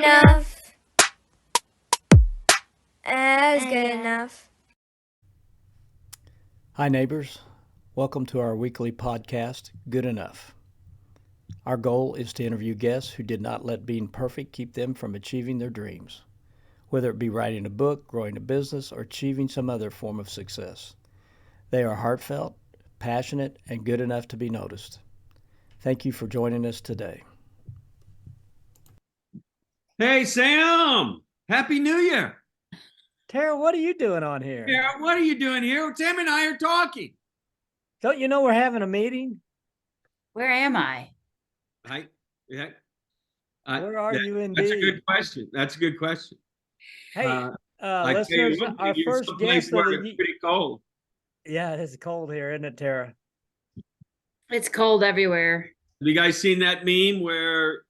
enough. As good enough. Hi, neighbors. Welcome to our weekly podcast, Good Enough. Our goal is to interview guests who did not let being perfect keep them from achieving their dreams, whether it be writing a book, growing a business, or achieving some other form of success. They are heartfelt, passionate, and good enough to be noticed. Thank you for joining us today. Hey, Sam! Happy New Year! Tara, what are you doing on here? Yeah, what are you doing here? Sam and I are talking. Don't you know we're having a meeting? Where am I? Where are you indeed? That's a good question. That's a good question. Hey, I tell you listeners, one thing, our you're first someplace guest where of it's the pretty cold. Yeah, it's cold here, isn't it, Tara? It's cold everywhere. Have you guys seen that meme where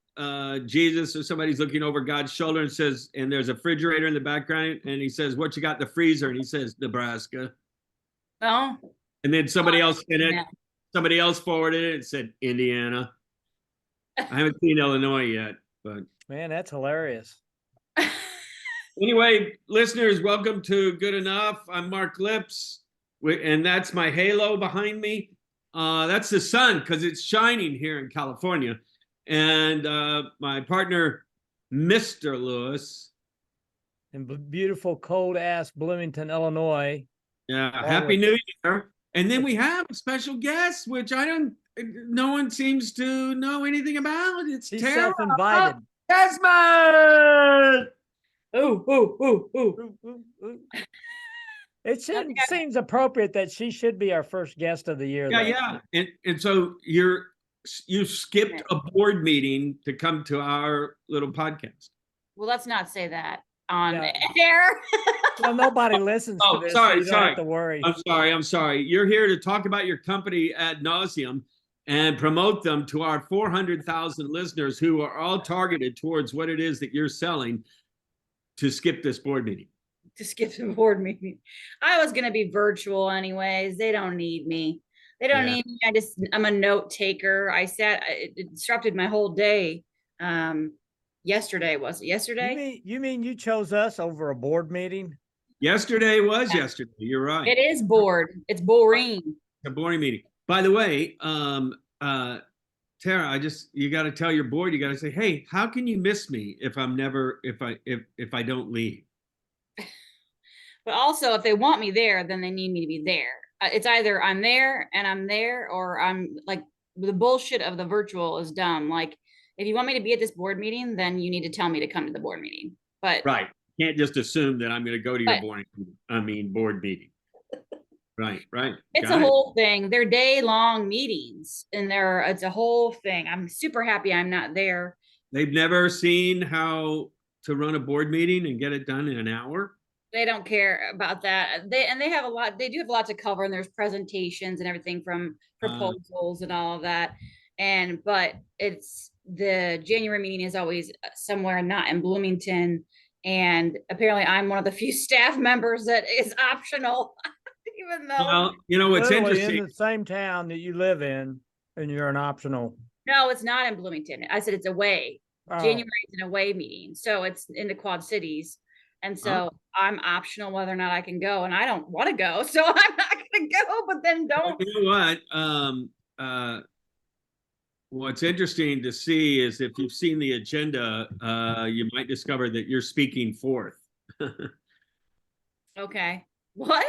Jesus or somebody's looking over God's shoulder and says, and there's a refrigerator in the background, and he says, "What you got in the freezer?" And he says, "Nebraska." Oh, And then somebody else in it, yeah. somebody else forwarded it and said, "Indiana." I haven't seen Illinois yet, but Man, that's hilarious. anyway, listeners, welcome to Good Enough. I'm Mark Lips, and that's my halo behind me. That's the sun because it's shining here in California. And my partner, Mr. Lewis. In beautiful, cold-ass Bloomington, Illinois. Yeah, Happy New Year. And then we have a special guest, which no one seems to know anything about. It's She's Tara self-invited. Desmond. Ooh. It seems appropriate that she should be our first guest of the year. Yeah. And so you skipped a board meeting to come to our little podcast. Well, let's not say that on air. Well, nobody listens to this. Sorry. So you don't have to worry. I'm sorry. You're here to talk about your company ad nauseum and promote them to our 400,000 listeners who are all targeted towards what it is that you're selling to skip this board meeting. To skip the board meeting. I was going to be virtual anyways. They don't need me. They don't need me. I'm a note taker. It disrupted my whole day. Yesterday, was it yesterday? You mean you chose us over a board meating? Yesterday was yesterday. You're right. It is bored. It's boring. A boring meeting. By the way, Tara, you got to tell your board. You got to say, "Hey, how can you miss me if I don't leave?" But also, if they want me there, then they need me to be there. It's either I'm there, or I'm like, the bullshit of the virtual is dumb. Like, if you want me to be at this board meeting, then you need to tell me to come to the board meeting. But right, you can't just assume that I'm going to go to your board meeting. Right. It's a whole thing. They're day-long meetings, and it's a whole thing. I'm super happy I'm not there. They've never seen how to run a board meeting and get it done in an hour. They don't care about that. They do have a lot to cover, and there's presentations and everything from proposals and all of that. But it's the January meeting is always somewhere not in Bloomington. And apparently I'm one of the few staff members that is optional, even though. Well, you know, it's interesting. In the same town that you live in, and you're an optional. No, it's not in Bloomington. I said it's away. January is an away meeting. So it's in the Quad Cities. And so I'm optional whether or not I can go, and I don't want to go, so I'm not going to go. But then don't. You know what? What's interesting to see is if you've seen the agenda, you might discover that you're speaking fourth. Okay. What?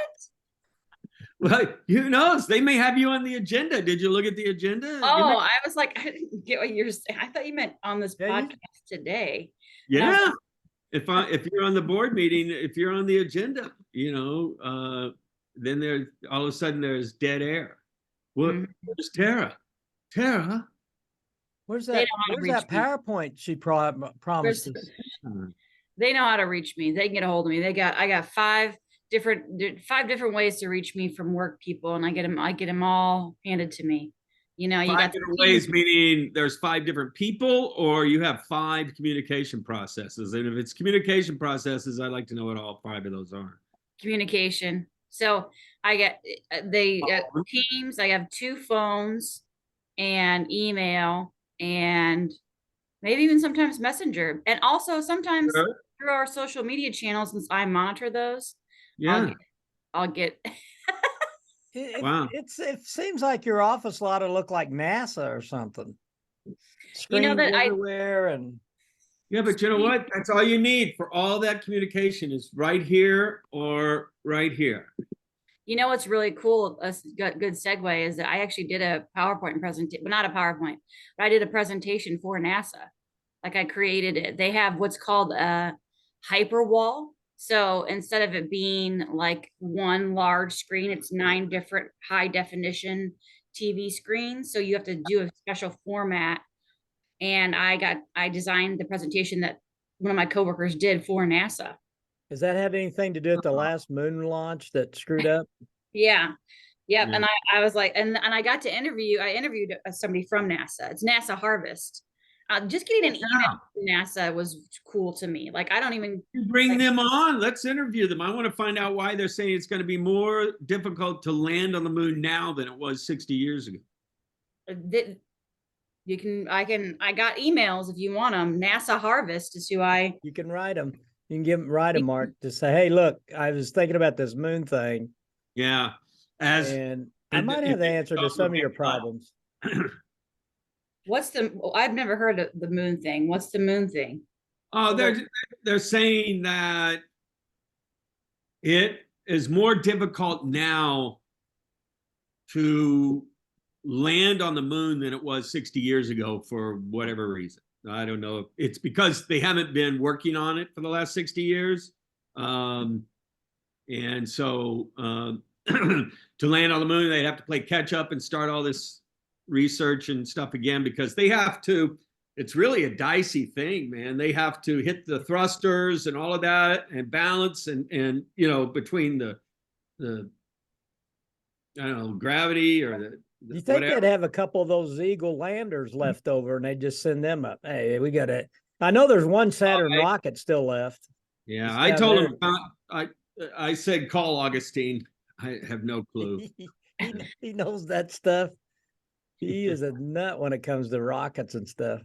Well, who knows? They may have you on the agenda. Did you look at the agenda? Oh, I was like, I didn't get what you're saying. I thought you meant on this podcast today. Yeah. If you're on the board meeting, if you're on the agenda, then there's all of a sudden there's dead air. Where's Tara? Tara, where's that PowerPoint she promised us? They know how to reach me. They can get a hold of me. I got five different ways to reach me from work people, and I get them all handed to me. You got different ways, meaning there's 5 different people, or you have 5 communication processes. And if it's communication processes, I'd like to know what all 5 of those are. Communication. So I get Teams. I have 2 phones and email, and maybe even sometimes Messenger, and also sometimes Sure. through our social media channels. Since I monitor those, I'll Yeah. get, I'll get. Wow. It seems like your office ought to look like NASA or something. You know Screens that I everywhere and Yeah, but you know what? That's all you need for all that communication is right here or right here. You know what's really cool? A good segue is that I actually did a PowerPoint presentation, but not a PowerPoint, but I did a presentation for NASA. Like I created it. They have what's called a hyperwall. So instead of it being like one large screen, it's 9 different high definition TV screens. So you have to do a special format. And I designed the presentation that one of my coworkers did for NASA. does that have anything to do with the last moon launch that screwed up? Yeah. Yep. Yeah. And I was like, and I got to I interviewed somebody from NASA. It's NASA Harvest. Just getting an email from NASA was cool to me. Like, I don't even You bring like, them on. Let's interview them. I want to find out why they're saying it's going to be more difficult to land on the moon now than it was 60 years ago. I got emails if you want them. NASA Harvest is who I, You can write them. You can write them, Mark, to say, hey, look, I was thinking about this moon thing. Yeah. As And I might have the answer to some of your problems. I've never heard of the moon thing. What's the moon thing? Oh, they're saying that it is more difficult now to land on the moon than it was 60 years ago for whatever reason. I don't know. It's because they haven't been working on it for the last 60 years. And so to land on the moon, they'd have to play catch up and start all this research and stuff again because they have to. It's really a dicey thing, man. They have to hit the thrusters and all of that and balance and you know between the I don't know gravity or the You think whatever. they'd have a couple of those Eagle landers left over and they just send them up? Hey, we got it. I know there's one Saturn rocket still left. Yeah, It's I down told there. him. I said call Augustine. I have no clue. He knows that stuff. He is a nut when it comes to rockets and stuff.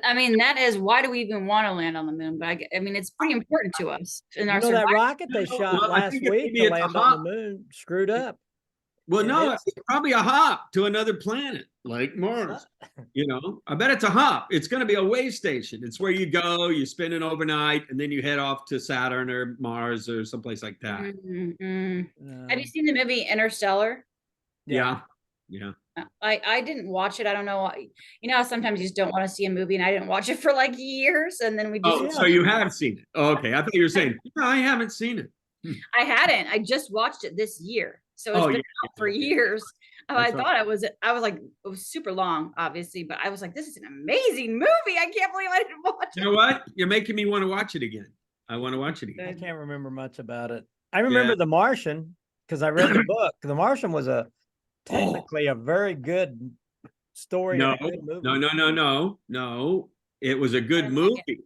I mean, that is why do we even want to land on the moon? But I mean, it's pretty important to us in our You know that survival. rocket they shot Well, I last think week maybe to it's a land on hop. the moon screwed up. Well, And no, it's- it's probably a hop to another planet like Mars. You know, I bet it's a hop. It's going to be a way station. It's where you go, you spend an overnight, and then you head off to Saturn or Mars or someplace like that. Have you seen the movie Interstellar? Yeah, yeah. I didn't watch it. I don't know why. You know, sometimes you just don't want to see a movie, and I didn't watch it for like years, and then we just. Oh, so you have seen it? Okay, I thought you were saying no. I haven't seen it. I hadn't. I just watched it this year, so it's been out for years. I thought I was like, it was super long, obviously, but I was like, this is an amazing movie. I can't believe I didn't watch it. You know what? You're making me want to watch it again. I want to watch it again. I can't remember much about it. I remember The Martian because I read the book. The Martian was technically a very good story. No, and a good movie. no. It was a good movie.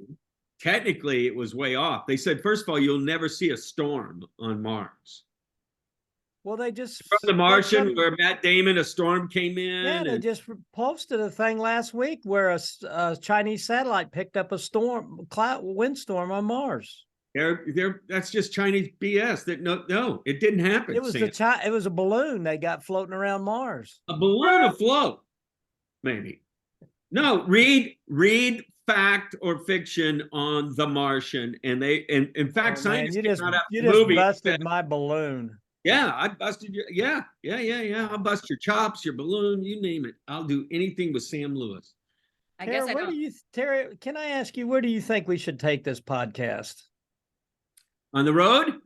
Technically, it was way off. They said, first of all, you'll never see a storm on Mars. Well, they just From The Martian, where Matt Damon, a storm came in. Yeah, they just posted a thing last week where a Chinese satellite picked up a windstorm on Mars. That's just Chinese BS. That no, it didn't happen. It was it was a balloon they got floating around Mars. A balloon afloat, maybe. No, read fact or fiction on The Martian, and in fact, scientists you just busted my balloon. Yeah, I busted your. Yeah. I'll bust your chops, your balloon, you name it. I'll do anything with Sam Lewis. Tara, can I ask you, where do you think we should take this podcast? On the road?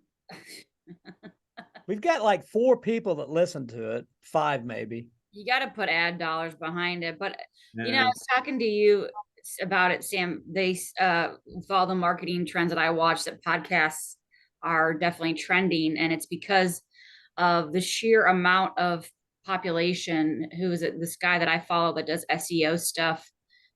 We've got like 4 people that listen to it, 5 maybe. You got to put ad dollars behind it. But, you know, I was talking to you about it, Sam. They, with all the marketing trends that I watch, that podcasts are definitely trending. And it's because of the sheer amount of population. Who is it? This guy that I follow that does SEO stuff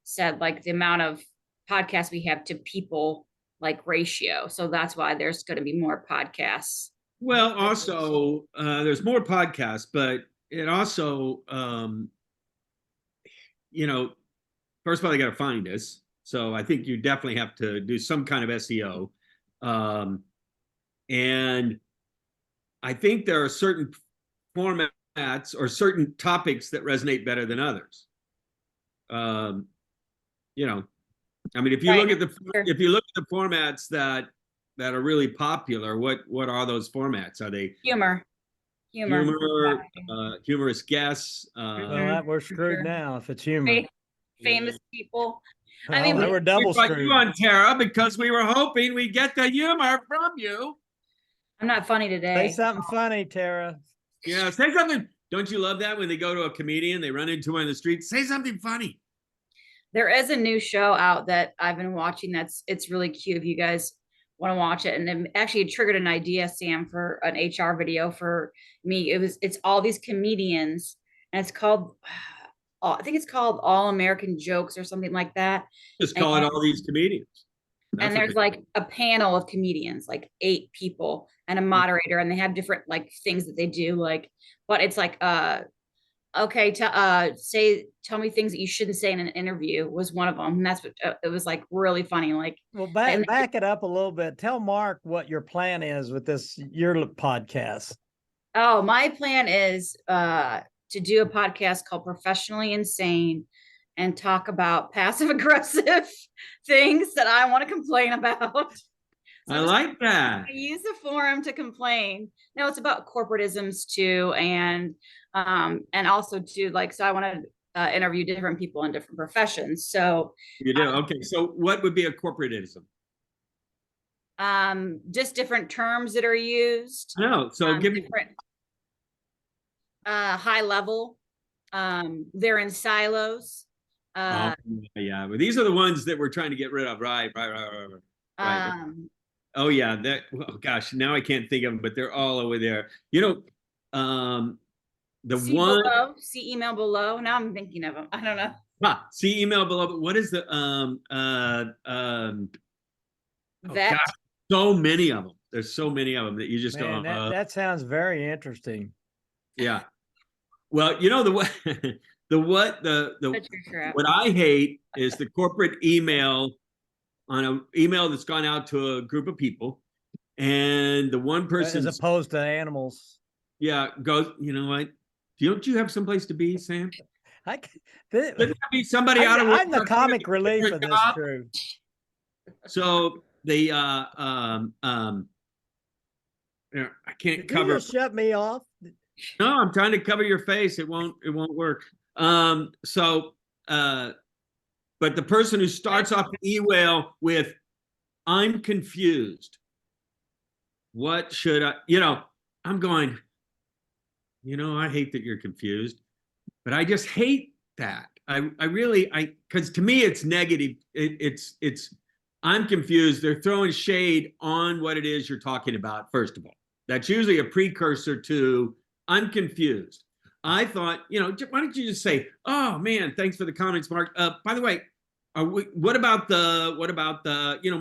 said like the amount of podcasts we have to people like ratio. So that's why there's going to be more podcasts. Well, also, there's more podcasts, but it also, you know, first of all, they got to find us. So I think you definitely have to do some kind of SEO. And I think there are certain formats or certain topics that resonate better than others. You know, I mean, if you look at the formats that are really popular, what are those formats? Are they humor, humorous guests? Well, we're screwed now if it's humor. Famous people. I mean, we're double screwed. You on, Tara, because we were hoping we'd get the humor from you. I'm not funny today. Say something funny, Tara. Yeah, say something. Don't you love that when they go to a comedian, they run into one in the street, say something funny. There is a new show out that I've been watching it's really cute if you guys want to watch it. And it actually triggered an idea, Sam, for an HR video for me. It's all these comedians, and it's called I think it's called All American Jokes or something like that. Just call it All These Comedians. And there's like a panel of comedians, like 8 people and a moderator, and they have different like things that they do, like, but it's like okay, tell me things that you shouldn't say in an interview was one of them. And that's what it was like really funny. Like, well, back it up a little bit. Tell Mark what your plan is with your podcast. Oh, my plan is to do a podcast called Professionally Insane and talk about passive aggressive things that I want to complain about. So I like that. I use the forum to complain. Now it's about corporatisms too, and also too, like, so I want to interview different people in different professions. So you do. Okay. So what would be a corporatism? Just different terms that are used. No. So give me different high level. They're in silos. Yeah. Well, these are the ones that we're trying to get rid of. Right. Oh yeah, oh gosh, now I can't think of them, but they're all over there. The see email below. Now I'm thinking of them. I don't know. See email below. But what is the vet? Gosh, so many of them. There's so many of them that you just go. That sounds very interesting. Yeah. Well, what I hate is the corporate email on an email that's gone out to a group of people, and the one person, as opposed to animals, goes, you know what? Don't you have someplace to be, Sam? Couldn't that be somebody out of work? I'm the comic relief of this crew. So they I can't cover. You just shut me off. No, I'm trying to cover your face. It won't work. But the person who starts off the email with, I'm confused. What should I, I'm going, I hate that you're confused, but I just hate that. Because to me, it's negative. I'm confused. They're throwing shade on what it is you're talking about, first of all. That's usually a precursor to, I'm confused. I thought, why don't you just say, oh man, thanks for the comments, Mark. By the way, what about the,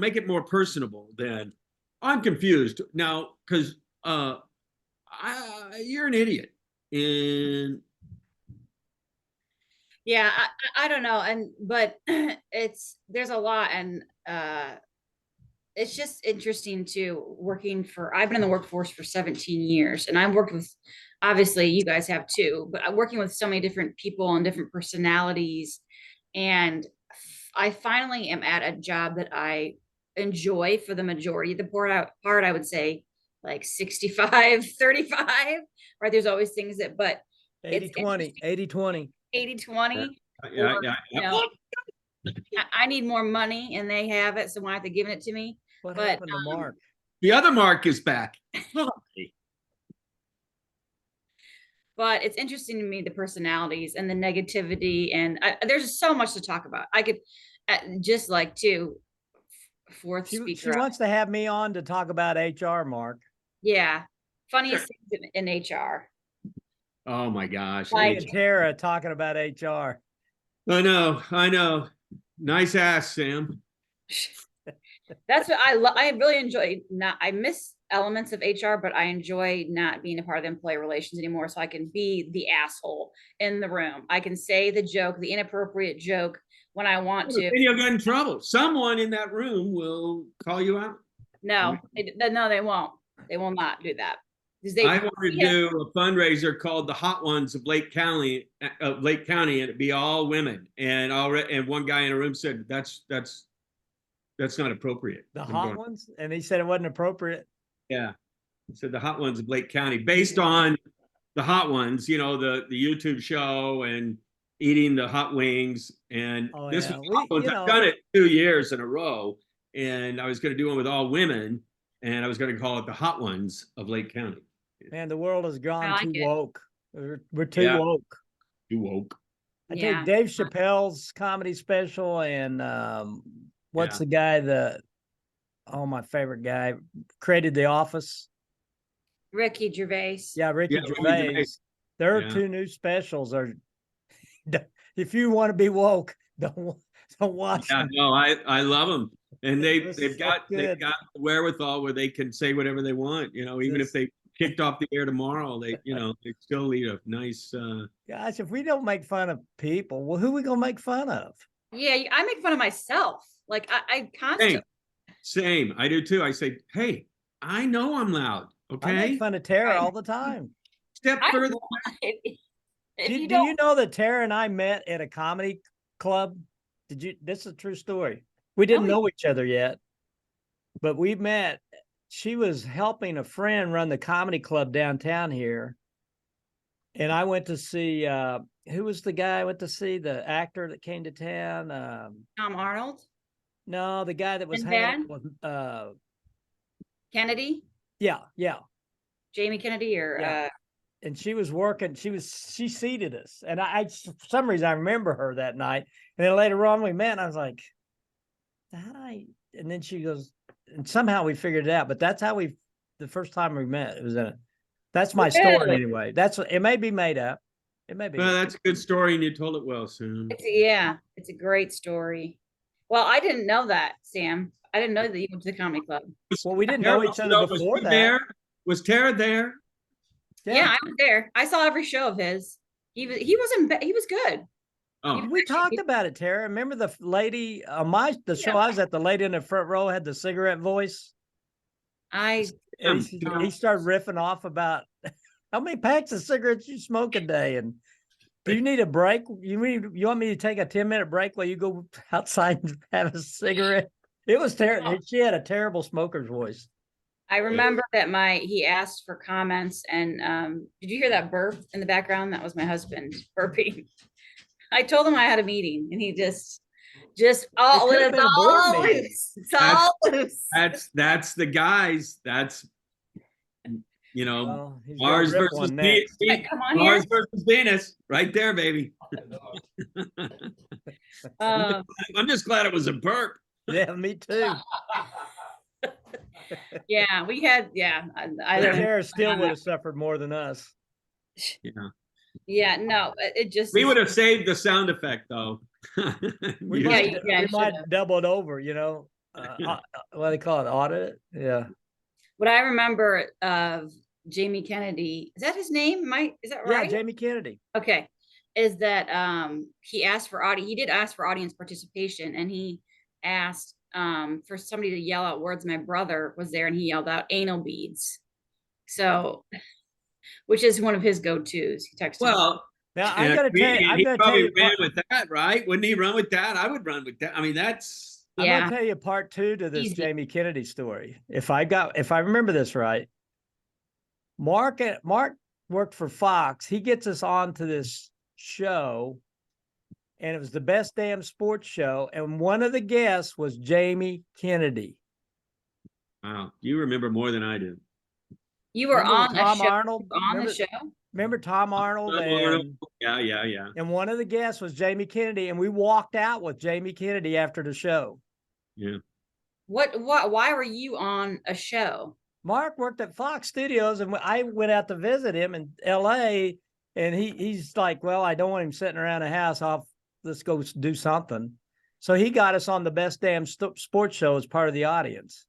make it more personable then. I'm confused now because you're an idiot. And yeah, I don't know. But there's a lot, and it's just interesting too, I've been in the workforce for 17 years, and I've worked with, obviously you guys have too, but I'm working with so many different people and different personalities. And I finally am at a job that I enjoy for the majority of the part, I would say like 65, 35, right? There's always things that, but 80-20. Yeah. I need more money and they have it, so why aren't they giving it to me? What happened to Mark? The other Mark is back. But it's interesting to me, the personalities and the negativity, and there's so much to talk about. I could just like fourth speaker. She wants to have me on to talk about HR, Mark. Yeah, funniest things in HR. Oh my gosh! Like Tara talking about HR. I know. Nice ass, Sam. That's what I really enjoy. I miss elements of HR, but I enjoy not being a part of the employee relations anymore. So I can be the asshole in the room. I can say the joke, the inappropriate joke when I want to. Then you'll get in trouble. Someone in that room will call you out. No, no, they won't. They will not do that. I want to do a fundraiser called the Hot Ones of Lake County, and it'd be all women. And one guy in a room said, that's not appropriate. The Hot Ones? And he said it wasn't appropriate. Yeah. He said the Hot Ones of Lake County, based on the Hot Ones, the YouTube show and eating the hot wings. And this was Hot Ones. I've done it 2 years in a row. And I was going to do one with all women. And I was going to call it the Hot Ones of Lake County. Man, the world has gone too woke. We're too woke. Too woke. I take Dave Chappelle's comedy special and what's the guy my favorite guy created The Office. Ricky Gervais. Yeah, Ricky Gervais. Their two new specials are. If you want to be woke, don't watch them. No, I love them, and they've got the wherewithal where they can say whatever they want. Even if they kicked off the air tomorrow, they still lead a nice. Gosh, if we don't make fun of people, well, who are we gonna make fun of? Yeah, I make fun of myself. Like I constantly. Same. I do too. I say, hey, I know I'm loud. Okay. I make fun of Tara all the time. Step further. Do you know that Tara and I met at a comedy club? This is a true story. We didn't know each other yet, but we met. She was helping a friend run the comedy club downtown here. And I went to see, who was the guy I went to see? The actor that came to town? Tom Arnold? No, the guy that was hanging with Kennedy? Yeah. Jamie Kennedy and she was working, she seated us. And I for some reason I remember her that night. And then later on we met and I was like, and then she goes, and somehow we figured it out. But that's how the first time we met, it was that's my story anyway. It may be made up. It may be. Well, that's a good story and you told it well, Sam. It's a great story. Well, I didn't know that, Sam. I didn't know that you went to the comedy club. Well, we didn't know each other before that. Was Tara there? Yeah, I was there. I saw every show of his. He was good. Oh. We talked about it, Tara. Remember the lady on the show I was at, the lady in the front row had the cigarette voice? He started riffing off about how many packs of cigarettes you smoke a day, and do you need a break? You want me to take a 10-minute break while you go outside and have a cigarette? It was terrible. She had a terrible smoker's voice. I remember that he asked for comments, and did you hear that burp in the background? That was my husband burping. I told him I had a meeting, and he just all loose. It's all loose. That's the guys. That's Mars versus Mars versus Venus, right there, baby. I'm just glad it was a burp. Yeah, me too. Yeah, we had. Yeah, Tara still would have suffered more than us. Yeah, no, it just. We would have saved the sound effect though. we might double it over. What do they call it? Audit. Yeah. What I remember of Jamie Kennedy, is that his name? Is that right? Yeah, Jamie Kennedy. Okay, is that he did ask for audience participation, and he asked for somebody to yell out words. My brother was there and he yelled out anal beads. So, which is one of his go-tos. He texted. Well, now I gotta tell you, he probably ran with that, right? Wouldn't he run with that? I would run with that. I mean, that's. I'm gonna tell you part 2 to this Jamie Kennedy story. If I remember this right, Mark worked for Fox. He gets us onto this show. And it was the best damn sports show. And one of the guests was Jamie Kennedy. Wow. You remember more than I do. You were on Tom Arnold. On the show? Remember Tom Arnold? Yeah. And one of the guests was Jamie Kennedy. And we walked out with Jamie Kennedy after the show. Yeah. Why were you on a show? Mark worked at Fox Studios. And I went out to visit him in L.A. And he's like, well, I don't want him sitting around the house. Let's go do something. So he got us on the best damn sports show as part of the audience.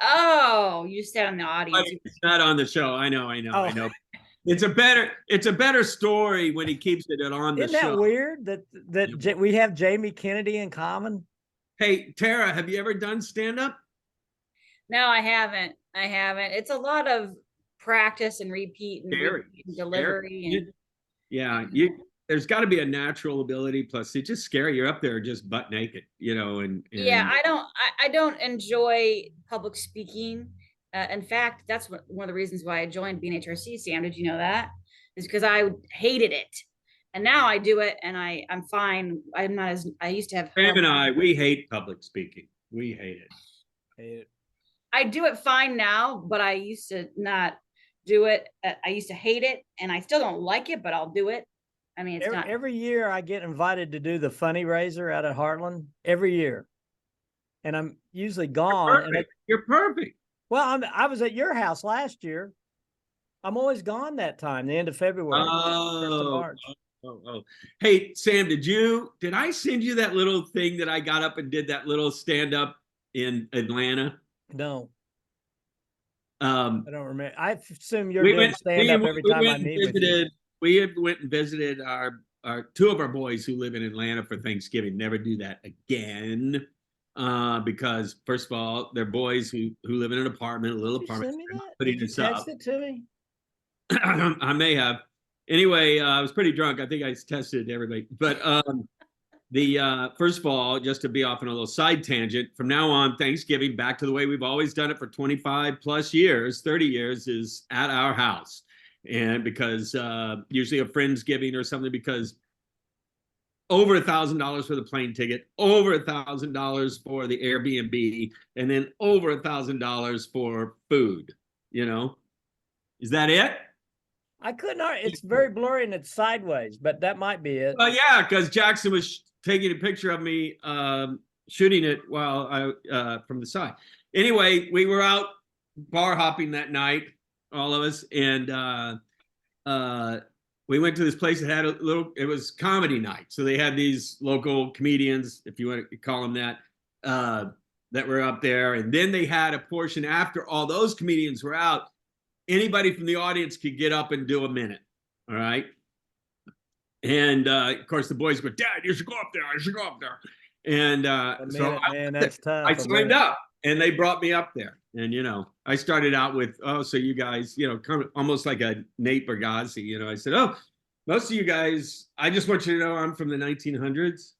Oh, you sat on the audience. It's not on the show. I know. It's a better story when he keeps it on the Isn't that show. weird that we have Jamie Kennedy in common? Hey, Tara, have you ever done stand-up? No, I haven't. It's a lot of practice and repeat and Scary. repeat and delivery. And Yeah, there's got to be a natural ability. Plus, it's just scary. You're up there just butt naked, and yeah, I don't enjoy public speaking. In fact, that's one of the reasons why I joined BNHRC. Sam, did you know that? Is because I hated it, and now I do it, and I'm fine. I'm not as I used to have. Sam and we hate public speaking. We hate it. I do it fine now, but I used to not do it. I used to hate it, and I still don't like it, but I'll do it. I mean, it's not every year I get invited to do the funny raiser out at Heartland every year, and I'm usually gone. You're perfect. Well, I was at your house last year. I'm always gone that time, the end of February, 1st of March. Oh. Hey, Sam, did I send you that little thing that I got up and did that little stand up in Atlanta? No. I don't remember. I assume you're doing stand up every time I meet with you. We went and visited our two of our boys who live in Atlanta for Thanksgiving. Never do that again. Because first of all, they're boys who live in an apartment, a little apartment. Send me that? Putting Did you this up. text it to me? I may have. Anyway, I was pretty drunk. I think I tested it to everybody. But first of all, just to be off on a little side tangent, from now on, Thanksgiving back to the way we've always done it for 25 plus years, 30 years is at our house. And because usually a Friendsgiving or something, because over $1,000 for the plane ticket, over $1,000 for the Airbnb, and then over $1,000 for food. Is that it? I couldn't. It's very blurry and it's sideways, but that might be it. Well, yeah, because Jackson was taking a picture of me shooting it while I from the side. Anyway, we were out bar hopping that night, all of us, and we went to this place that had it was comedy night. So they had these local comedians, if you want to call them that, that were up there. And then they had a portion after all those comedians were out, anybody from the audience could get up and do a minute. All right. And of course the boys go, Dad, you should go up there. I should go up there. And that's tough. I signed up and they brought me up there. And, I started out with, so you guys, kind of almost like a Nate Bargatze, I said, most of you guys, I just want you to know I'm from the 1900s.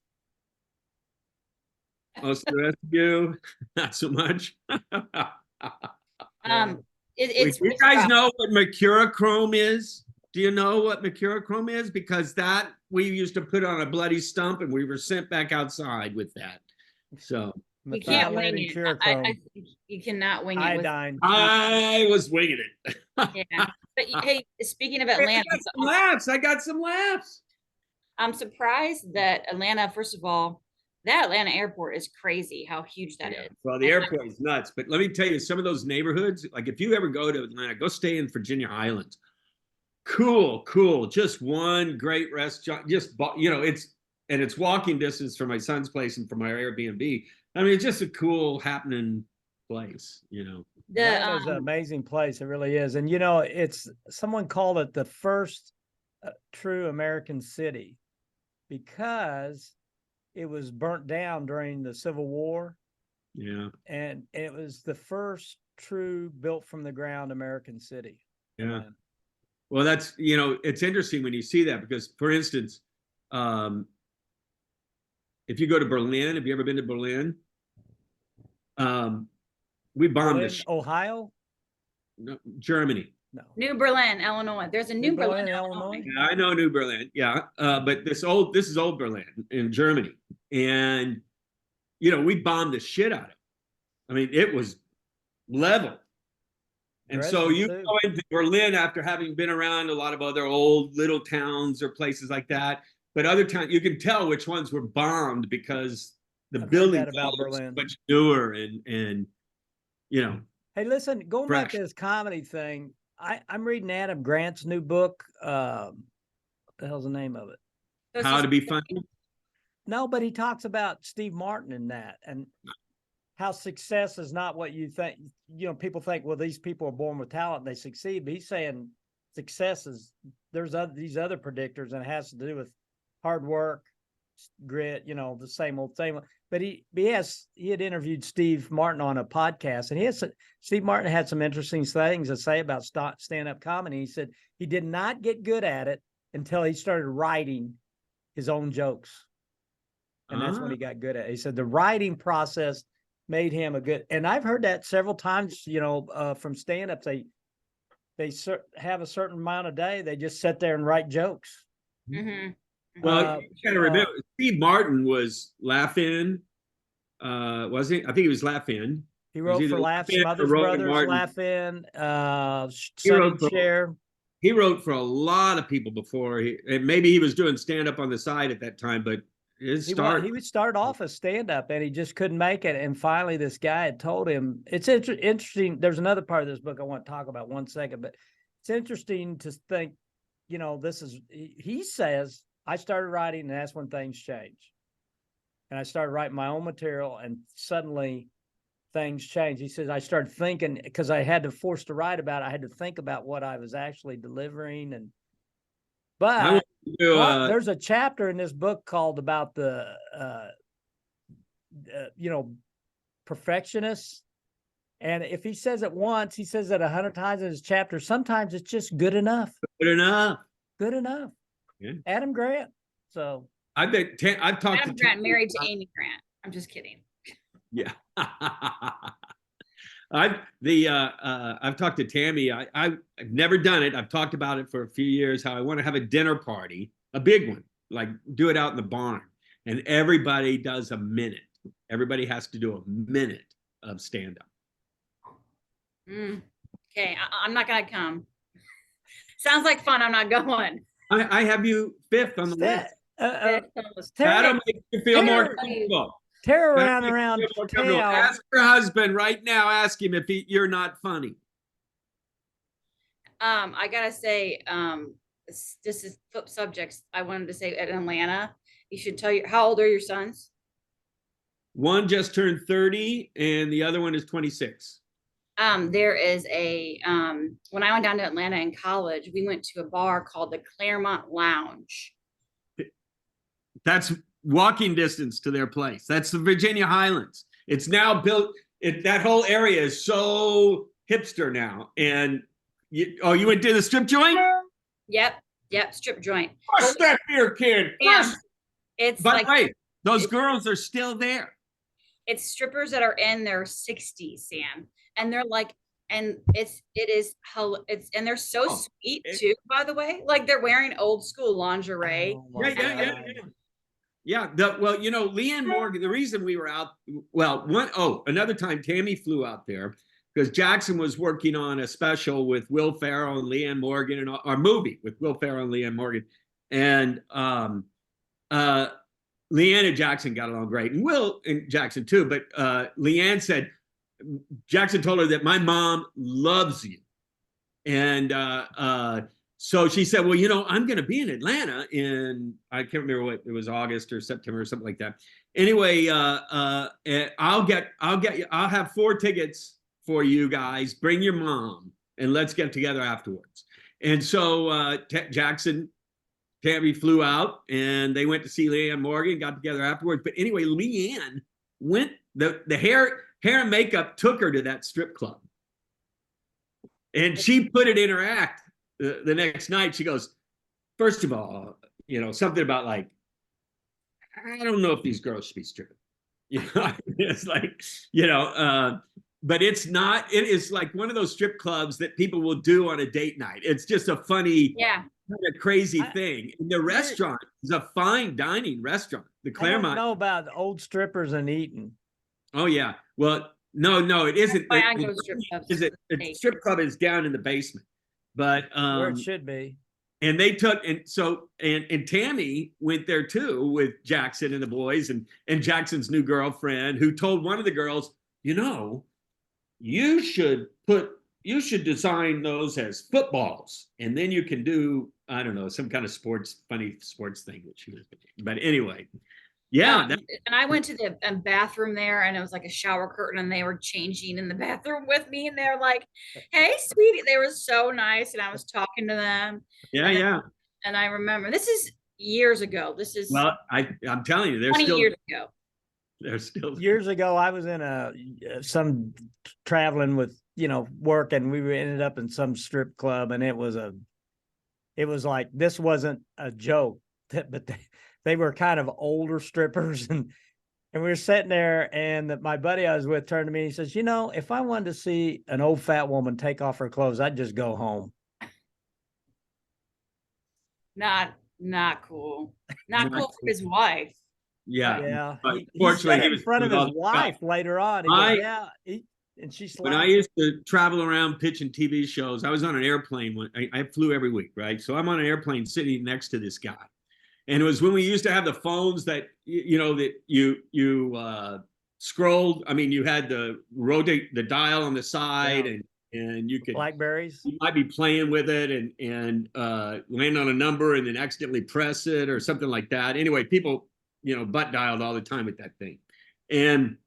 Most of the rest of you, not so much. You guys know what mercurochrome is? Do you know what mercurochrome is? Because that we used to put on a bloody stump and we were sent back outside with that. So you can't wing it. I think you cannot wing it. Iodine. I was winging it. Yeah. But hey, speaking of Atlanta, I got some laughs. I'm surprised that Atlanta, first of all, that Atlanta airport is crazy how huge that is. Well, the airport is nuts. But let me tell you, some of those neighborhoods, like if you ever go to Atlanta, go stay in Virginia Highlands. Cool. Just one great restaurant. Just, it's walking distance from my son's place and from my Airbnb. I mean, it's just a cool happening place, That is an amazing place. It really is. And, it's someone called it the first true American city because it was burnt down during the Civil War. Yeah. And it was the first true built from the ground American city. Yeah. Well, that's, it's interesting when you see that because, for instance, if you go to Berlin, have you ever been to Berlin? We bombed this. Ohio? No, Germany. No. New Berlin, Illinois. There's a New Berlin, Illinois. Yeah, I know New Berlin. Yeah. But this is Old Berlin in Germany. And, we bombed the shit out of it. I mean, it was level. And so you go into Berlin after having been around a lot of other old little towns or places like that. But other towns, you can tell which ones were bombed because the buildings are much newer and. Hey, listen, going back to this comedy thing, I'm reading Adam Grant's new book. What the hell's the name of it? How to Be Funny? No, but he talks about Steve Martin in that and how success is not what you think. People think, well, these people are born with talent, they succeed. But he's saying successes. There's these other predictors, and it has to do with hard work, grit, the same old thing. But he had interviewed Steve Martin on a podcast, and Steve Martin had some interesting things to say about stand-up comedy. He said he did not get good at it until he started writing his own jokes. And that's when he got good at it. He said the writing process made him a good, and I've heard that several times, from stand-ups. They have a certain amount a day. They just sit there and write jokes. Mm-hmm. Well, you gotta remember, Steve Martin was Laugh-In, was he? I think he was Laugh-In. He wrote for Laugh, Smothers Brothers, Laugh-In, Sonny Cher. He wrote for a lot of people before. And maybe he was doing stand-up on the side at that time, but He would start off as stand-up, and he just couldn't make it. And finally, this guy had told him, it's interesting. There's another part of this book I want to talk about 1 second, but it's interesting to think, he says, I started writing, and that's when things changed. And I started writing my own material, and suddenly things changed. He says, I started thinking, because I had to force to write about it, I had to think about what I was actually delivering. But there's a chapter in this book called about the, perfectionists. And if he says it once, he says it 100 times in his chapter. Sometimes it's just good enough. Good enough. Good enough. Yeah. Adam Grant. So I've talked Adam Grant married to Amy Grant. I'm just kidding. Yeah. I've talked to Tammy. I've never done it. I've talked about it for a few years, how I want to have a dinner party, a big one, like do it out in the barn. And everybody does a minute. Everybody has to do a minute of stand-up. Okay, I'm not going to come. Sounds like fun. I'm not going. I have you 5th on the list. That'll make you feel more comfortable. Tear around tail. Ask your husband right now. Ask him if you're not funny. I gotta say, this is flip subjects. I wanted to say at Atlanta, you should tell how old are your sons? One just turned 30, and the other one is 26. There is when I went down to Atlanta in college, we went to a bar called the Claremont Lounge. That's walking distance to their place. That's the Virginia Highlands. It's now built. That whole area is so hipster now. And you went to the strip joint? Yep, strip joint. Crush that beer can. It's by the way, those girls are still there. It's strippers that are in their 60s, Sam, and they're like, and and they're so sweet too. By the way, like they're wearing old school lingerie. Oh, yeah. Leanne Morgan, the reason we were out, another time Tammy flew out there because Jackson was working on a special with Will Ferrell and Leanne Morgan, and our movie with Will Ferrell and Leanne Morgan. And Leanne and Jackson got along great, and Will and Jackson too. But Leanne said, Jackson told her that my mom loves you. And so she said, well, I'm going to be in Atlanta I can't remember what it was, August or September or something like that. Anyway, I'll have 4 tickets for you guys. Bring your mom and let's get together afterwards. And so Tammy flew out and they went to see Leanne Morgan, got together afterwards. But anyway, Leanne went, the hair and makeup took her to that strip club. And she put it in her act the next night. She goes, first of all, something about like, I don't know if these girls should be stripping. It's like, but it's not, it is like one of those strip clubs that people will do on a date night. It's just a funny, kind of crazy thing. And the restaurant is a fine dining restaurant. The Claremont. I don't know about the old strippers and eating. Oh yeah. Well, no, it isn't. The strip club is down in the basement, but where it should be. And they took, and so and Tammy went there too with Jackson and the boys and Jackson's new girlfriend, who told one of the girls, you should design those as footballs, and then you can do, I don't know, some kind of funny sports thing that she was. But anyway, Yeah, And I went to the bathroom there, and it was like a shower curtain, and they were changing in the bathroom with me, and they're like, "Hey, sweetie," they were so nice, and I was talking to them, yeah, and yeah. and I remember this is years ago. This is Well, I'm telling you, 20 years ago. they're still Years ago, I was in some traveling with work, and we ended up in some strip club, and it was like, this wasn't a joke, but they were kind of older strippers, and we were sitting there, and my buddy I was with turned to me and he says, if I wanted to see an old fat woman take off her clothes, I'd just go home. Not cool. Not cool for his wife. Yeah. Yeah. But He said it in front of his all- wife later on. He goes, yeah. And she When I slapped used to travel around pitching TV shows, I was on an airplane. I flew every week, right? So I'm on an airplane sitting next to this guy. And it was when we used to have the phones that, that you scrolled. I mean, you had to rotate the dial on the side, Yeah. and you could, Blackberries. you might be playing with it and land on a number and then accidentally press it or something like that. Anyway, people, butt dialed all the time with that thing. And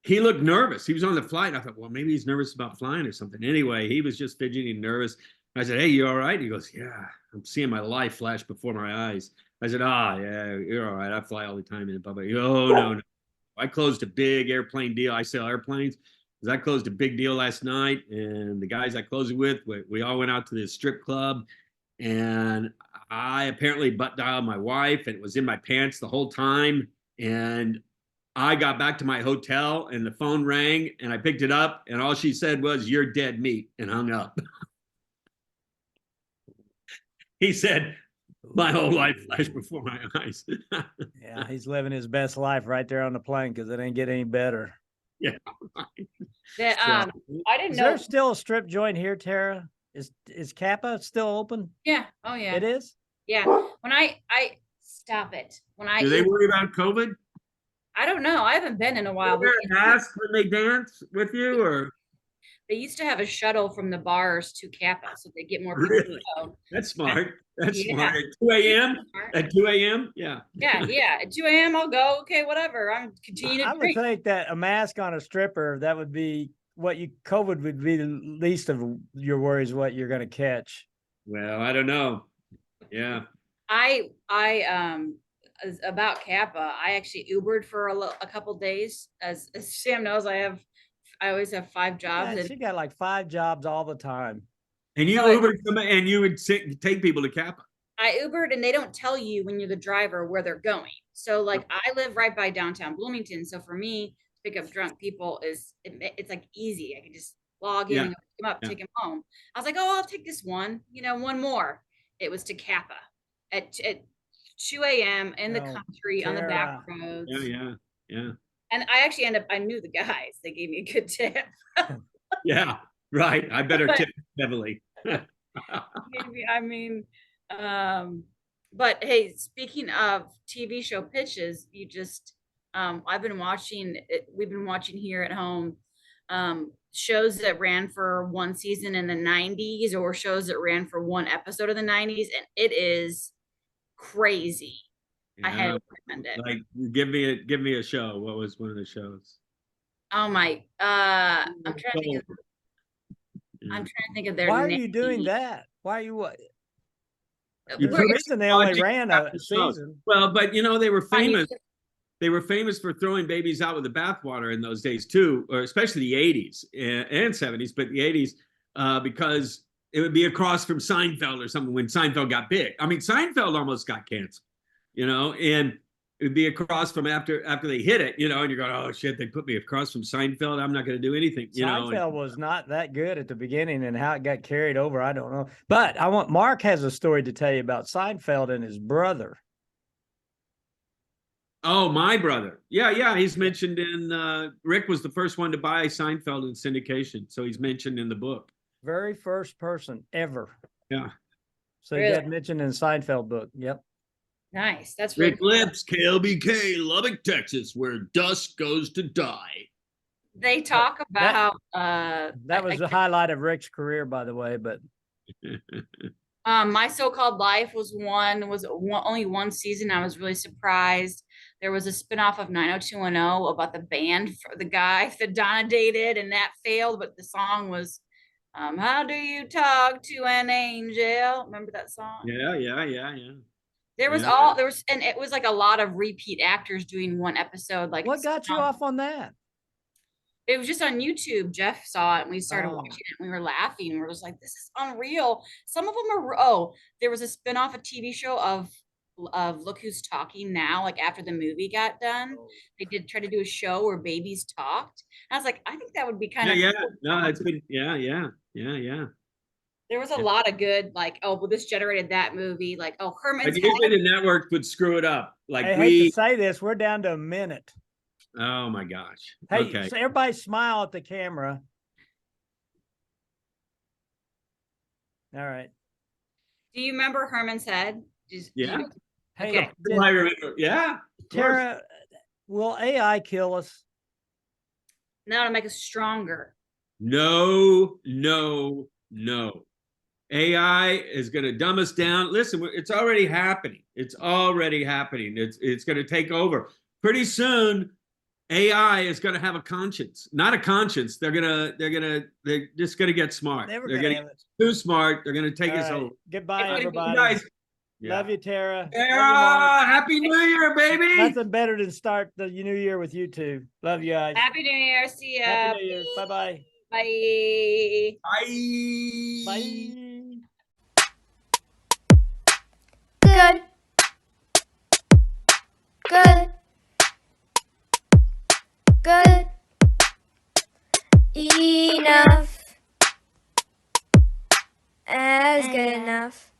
he looked nervous. He was on the flight. I thought, well, maybe he's nervous about flying or something. Anyway, he was just fidgeting, nervous. I said, "Hey, you all right?" He goes, "Yeah, I'm seeing my life flash before my eyes." I said, "Yeah, you're all right. I fly all the time in the public." "Oh, no. I closed a big airplane deal. I sell airplanes. Because I closed a big deal last night, and the guys I closed it with, we all went out to this strip club, and I apparently butt dialed my wife, and it was in my pants the whole time. And I got back to my hotel, and the phone rang, and I picked it up, and all she said was, 'You're dead meat,' and hung up." He said, "My whole life flashed before my eyes." Yeah, he's living his best life right there on the plane because it ain't get any better. Yeah. I didn't Is know. there still a strip joint here, Tara? Is Kappa still open? Yeah. Oh yeah. It is? Yeah. When I stop it. When I Do they worry about COVID? I don't know. I haven't been in a while. Do they wear a mask when they dance with you, or? They used to have a shuttle from the bars to Kappa, so they get more people. Really? That's smart. That's Yeah. smart. At 2 a.m.? At 2 a.m.? Yeah. Yeah. At 2 a.m. I'll go. Okay, whatever. I'm continuing I to would drink. think that a mask on a stripper, that would be COVID would be the least of your worries, what you're going to catch. Well, I don't know. Yeah. I about Kappa, I actually Ubered for a couple days. As Sam knows, I always have 5 jobs. Yeah, And she got like 5 jobs all the time. And you Ubered somebody, and you would take people to Kappa. I Ubered, and they don't tell you when you're the driver where they're going. So like I live right by downtown Bloomington. So for me to pick up drunk people it's like easy. I can just log in and pick them up, take them home. I was like, oh, I'll take this one, one more. It was to Kappa at 2 a.m. in the country on the back roads. Yeah. And I actually I knew the guys. They gave me a good tip. Yeah, right. I better tip heavily. Maybe, I mean, but hey, speaking of TV show pitches, you just we've been watching here at home shows that ran for one season in the 90s or shows that ran for one episode of the 90s, and it is crazy. I highly recommend it. Like, give me a show. What was one of the shows? Oh my, I'm trying to think of their Why are name. you doing that? Why are you what? There's a reason they only ran a season. Well, but they were famous. They were famous for throwing babies out with the bathwater in those days too, or especially the 80s and 70s, but the 80s because it would be across from Seinfeld or something when Seinfeld got big. I mean, Seinfeld almost got canceled, and it would be across from after they hit it, and you're going, oh shit, they put me across from Seinfeld. I'm not going to do anything, Seinfeld was not that good at the beginning, and how it got carried over, I don't know. But Mark has a story to tell you about Seinfeld and his brother. Oh, my brother. Yeah. He's mentioned in, Rick was the first one to buy Seinfeld in syndication. So he's mentioned in the book. Very first person ever. Yeah. So he got mentioned in the Seinfeld book. Yep. Nice. That's really Rick Lips, KLBK, Lubbock, Texas, where dusk goes to die. They talk about that was the highlight of Rick's career, by the way, but My So-Called Life was only one season. I was really surprised. There was a spinoff of 90210 about the band for the guy that Donna dated, and that failed. But the song was, "How do you talk to an angel?" Remember that song? Yeah, yeah, yeah, yeah. There was Yeah. and it was like a lot of repeat actors doing one episode. Like, What got you off on that? it was just on YouTube. Jeff saw it and we started Oh. watching it and we were laughing. We were just like, this is unreal. Some of them are, there was a spin-off, a TV show of Look Who's Talking Now, like after the movie got done. They did try to do a show where babies talked. And I was like, I think that would be kind Yeah, of yeah. cool. No, it's been, yeah, yeah, yeah, yeah. There was a Yeah. lot of good, like, oh, well, this generated that movie. Like, oh, But Herman's usually the networks would screw it up. Like I hate to say this, we're down to a minute. oh my gosh. Hey, Okay. so everybody smile at the camera. All right. Do you remember Herman's Head? Yeah. Hey, Okay. I remember. Yeah. of course. Tara, will AI kill us? Now to make us stronger. No, no, no. AI is going to dumb us down. Listen, it's already happening. It's already happening. It's going to take over. Pretty soon, AI is going to have a conscience. Not a conscience. They're just going to get smart. Never They're gonna going to have get it. too smart. They're going to take All us right. over. Goodbye, It's everybody. Guys. Love you, Tara. Love you, Tara, Mark. Happy New Year, baby. Nothing better than start the new year with you two. Love you guys. Happy New Year. See ya. Happy New Year. Bye-bye. Bye. Bye. Bye. Good. Good. Good. Enough. As good enough.